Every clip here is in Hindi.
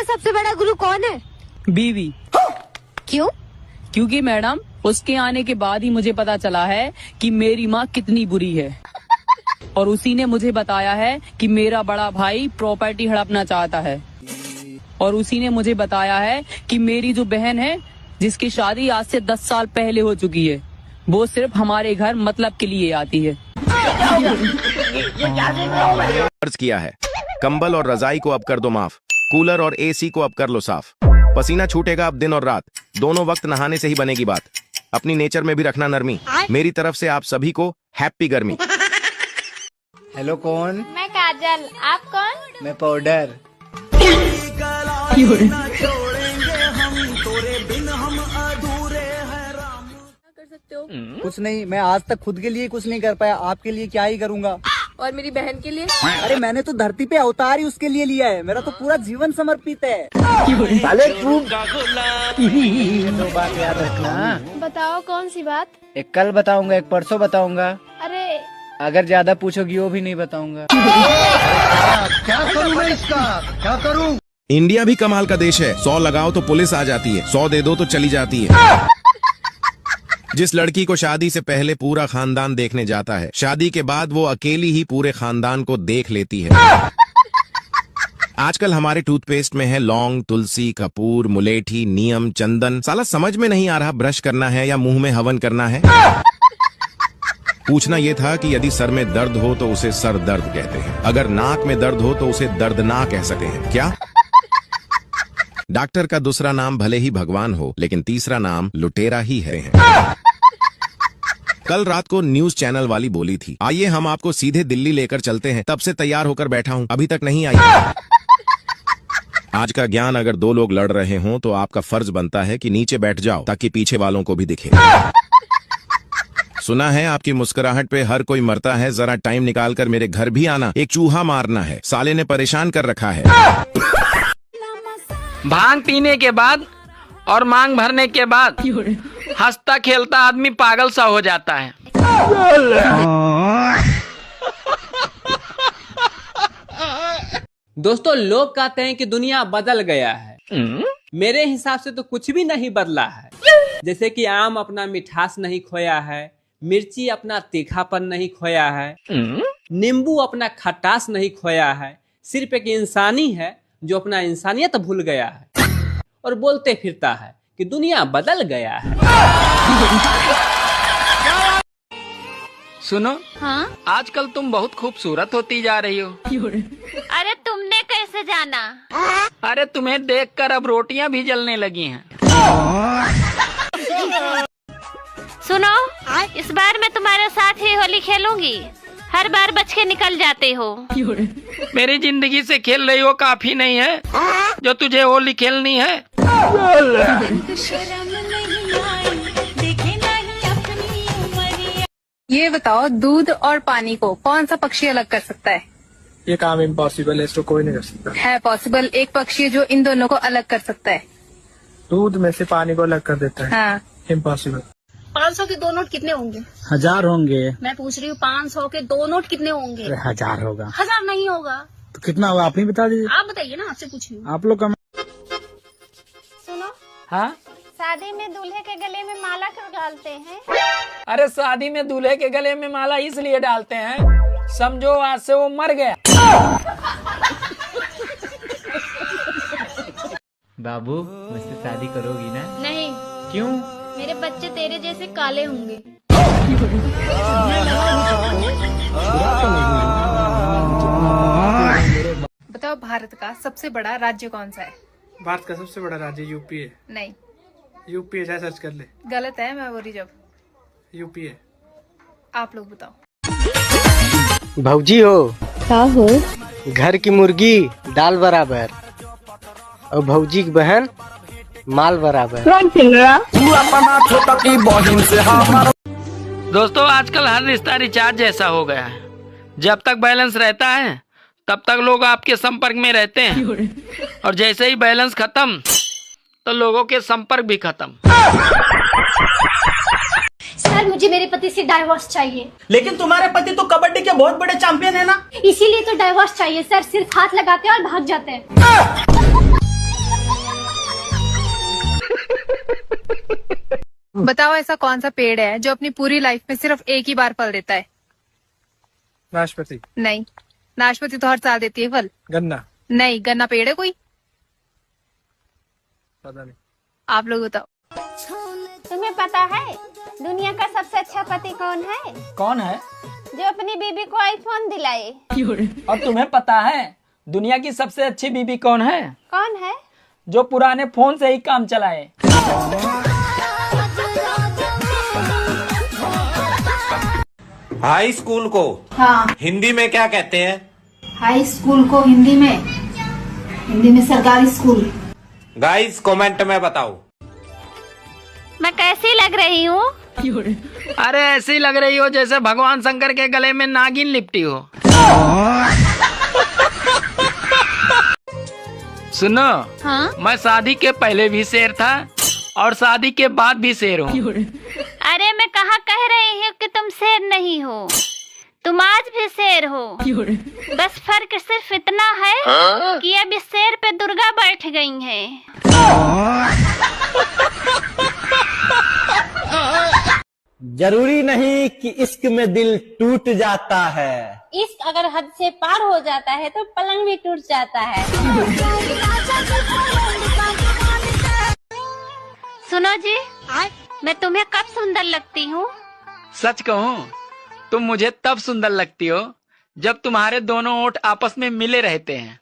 तुम्हारा सबसे बड़ा गुरु कौन है? बीवी। क्यों? क्योंकि मैडम उसके आने के बाद ही मुझे पता चला है कि मेरी माँ कितनी बुरी है, और उसी ने मुझे बताया है कि मेरा बड़ा भाई प्रॉपर्टी हड़पना चाहता है, और उसी ने मुझे बताया है कि मेरी जो बहन है जिसकी शादी आज से 10 साल पहले हो चुकी है, वो सिर्फ हमारे घर मतलब के लिए आती है। अर्ज किया है, कंबल और रजाई को अब कर दो माफ, कूलर और एसी को अब कर लो साफ। पसीना छूटेगा अब दिन और रात, दोनों वक्त नहाने से ही बनेगी बात। अपनी नेचर में भी रखना नरमी, मेरी तरफ से आप सभी को हैप्पी गर्मी। हेलो कौन? मैं काजल। आप कौन? मैं पाउडर। कुछ नहीं, मैं आज तक खुद के लिए कुछ नहीं कर पाया, आपके लिए क्या ही करूँगा। और मेरी बहन के लिए? अरे मैंने तो धरती पे अवतार ही उसके लिए लिया है, मेरा तो पूरा जीवन समर्पित है। साले तू तो बात याद रखना। बताओ कौन सी बात? एक कल बताऊंगा, एक परसों बताऊंगा, अरे अगर ज्यादा पूछोगी वो भी नहीं बताऊंगा। क्या करूँ मैं इसका, क्या करूँ? इंडिया भी कमाल का देश है, 100 लगाओ तो पुलिस आ जाती है, 100 दे दो तो चली जाती है। जिस लड़की को शादी से पहले पूरा खानदान देखने जाता है, शादी के बाद वो अकेली ही पूरे खानदान को देख लेती है। आजकल हमारे टूथपेस्ट में है लौंग, तुलसी, कपूर, मुलेठी, नीम, चंदन। साला समझ में नहीं आ रहा ब्रश करना है या मुंह में हवन करना है। पूछना ये था कि यदि सर में दर्द हो तो उसे सर दर्द कहते हैं, अगर नाक में दर्द हो तो उसे दर्दनाक कह सकते हैं क्या? डॉक्टर का दूसरा नाम भले ही भगवान हो, लेकिन तीसरा नाम लुटेरा ही है। कल रात को न्यूज चैनल वाली बोली थी, आइए हम आपको सीधे दिल्ली लेकर चलते हैं, तब से तैयार होकर बैठा हूं, अभी तक नहीं आई। आज का ज्ञान, अगर दो लोग लड़ रहे हों तो आपका फर्ज बनता है कि नीचे बैठ जाओ ताकि पीछे वालों को भी दिखे। सुना है आपकी मुस्कुराहट पे हर कोई मरता है, जरा टाइम निकाल कर मेरे घर भी आना, एक चूहा मारना है, साले ने परेशान कर रखा है। भांग पीने के बाद और मांग भरने के बाद हंसता खेलता आदमी पागल सा हो जाता है। दोस्तों, लोग कहते हैं कि दुनिया बदल गया है। मेरे हिसाब से तो कुछ भी नहीं बदला है। जैसे कि आम अपना मिठास नहीं खोया है, मिर्ची अपना तीखापन नहीं खोया है, नींबू अपना खटास नहीं खोया है, सिर्फ एक इंसानी है जो अपना इंसानियत भूल गया है और बोलते फिरता है कि दुनिया बदल गया है। सुनो, हाँ? आजकल तुम बहुत खूबसूरत होती जा रही हो। अरे तुमने कैसे जाना? अरे तुम्हें देखकर अब रोटियां भी जलने लगी हैं। सुनो, इस बार मैं तुम्हारे साथ ही होली खेलूंगी। हर बार बच के निकल जाते हो। मेरी जिंदगी से खेल रही हो काफी नहीं है जो तुझे होली खेलनी है। ये बताओ, दूध और पानी को कौन सा पक्षी अलग कर सकता है? ये काम इम्पॉसिबल है, इसको कोई नहीं कर सकता। है पॉसिबल, एक पक्षी है जो इन दोनों को अलग कर सकता है। दूध में से पानी को अलग कर देता है। हाँ। इम्पॉसिबल। 500 के 2 नोट कितने होंगे? 1000 होंगे। मैं पूछ रही हूँ 500 के 2 नोट कितने होंगे? 1000 होगा। 1000 नहीं होगा तो कितना होगा आप ही बता दीजिए। आप बताइए ना, आपसे पूछ रही हूँ। आप लोग का। सुनो, हाँ? शादी में दूल्हे के गले में माला क्यों डालते हैं? अरे शादी में दूल्हे के गले में माला इसलिए डालते हैं, समझो आज से वो मर गया। बाबू, मुझसे शादी करोगी ना? नहीं। क्यों? मेरे बच्चे तेरे जैसे काले होंगे। बताओ, भारत का सबसे बड़ा राज्य कौन सा है? भारत का सबसे बड़ा राज्य यूपी है। नहीं, यूपी है, सर्च कर ले। गलत है, मैं बोली जब। यूपी है। आप लोग बताओ। भौजी हो? क्या हो? घर की मुर्गी दाल बराबर और भौजी की बहन माल बराबर। दोस्तों, आजकल हर रिश्ता रिचार्ज जैसा हो गया है। जब तक बैलेंस रहता है तब तक लोग आपके संपर्क में रहते हैं, और जैसे ही बैलेंस खत्म तो लोगों के संपर्क भी खत्म। सर, मुझे मेरे पति से डाइवोर्स चाहिए। लेकिन तुम्हारे पति तो कबड्डी के बहुत बड़े चैंपियन है ना? इसीलिए तो डाइवोर्स चाहिए सर। सिर्फ हाथ लगाते हैं और भाग जाते हैं। बताओ ऐसा कौन सा पेड़ है जो अपनी पूरी लाइफ में सिर्फ एक ही बार फल देता है? नाशपाती। नहीं, नाशपाती तो हर साल देती है फल। गन्ना। नहीं, गन्ना पेड़ है कोई? पता नहीं। आप लोग बताओ। तुम्हें पता है दुनिया का सबसे अच्छा पति कौन है? कौन है? जो अपनी बीबी को आईफोन दिलाए। और तुम्हें पता है दुनिया की सबसे अच्छी बीबी कौन है? कौन है? जो पुराने फोन से ही काम चलाए। हाई स्कूल को हिंदी में क्या कहते हैं? हाई स्कूल को हिंदी में सरकारी स्कूल। गाइस कमेंट में बताओ। मैं कैसी लग रही हूँ? अरे ऐसी लग रही हो जैसे भगवान शंकर के गले में नागिन लिपटी हो। सुनो, हाँ? मैं शादी के पहले भी शेर था और शादी के बाद भी शेर हूँ। अरे मैं कहाँ कह रही हूँ कि तुम शेर नहीं हो, तुम आज भी शेर हो। बस फर्क सिर्फ इतना है कि अब इस शेर पे दुर्गा बैठ गई हैं। जरूरी नहीं कि इश्क में दिल टूट जाता है। इश्क अगर हद से पार हो जाता है तो पलंग भी टूट जाता है। सुनो जी, मैं तुम्हें कब सुंदर लगती हूँ? सच कहूँ तुम मुझे तब सुंदर लगती हो जब तुम्हारे दोनों ओठ आपस में मिले रहते हैं।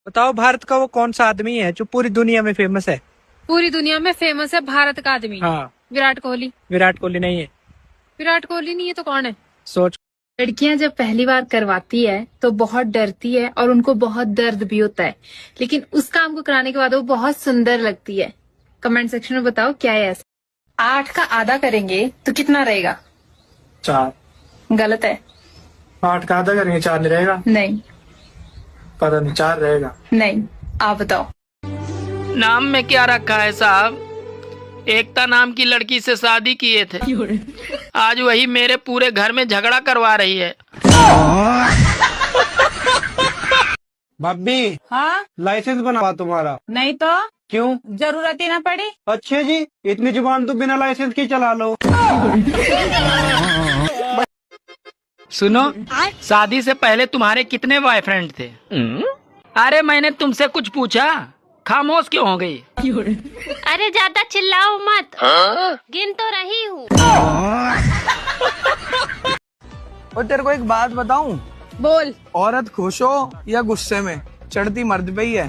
बताओ भारत का वो कौन सा आदमी है जो पूरी दुनिया में फेमस है? पूरी दुनिया में फेमस है भारत का आदमी। हाँ। विराट कोहली। विराट कोहली नहीं है। विराट कोहली नहीं है तो कौन है? सोच। लड़कियां जब पहली बार करवाती है तो बहुत डरती है और उनको बहुत दर्द भी होता है, लेकिन उस काम को कराने के बाद वो बहुत सुंदर लगती है। कमेंट सेक्शन में बताओ क्या है ऐसा। 8 का आधा करेंगे तो कितना रहेगा? 4। गलत है। 8 का आधा करेंगे 4 नहीं रहेगा? नहीं। पता नहीं 4 रहेगा। नहीं, आप बताओ। नाम में क्या रखा है साहब? एकता नाम की लड़की से शादी किए थे, आज वही मेरे पूरे घर में झगड़ा करवा रही है। भाभी। हाँ? लाइसेंस बनवा तुम्हारा। नहीं तो क्यों? जरूरत ही ना पड़ी। अच्छे जी, इतनी जुबान तो बिना लाइसेंस की चला लो। सुनो, शादी से पहले तुम्हारे कितने बॉयफ्रेंड थे? अरे मैंने तुमसे कुछ पूछा, खामोश क्यों हो गई? अरे ज्यादा चिल्लाओ मत। गिन तो रही हूँ। और तेरे को एक बात बताऊं? बोल। औरत खुश हो या गुस्से में, चढ़ती मर्द पे ही है।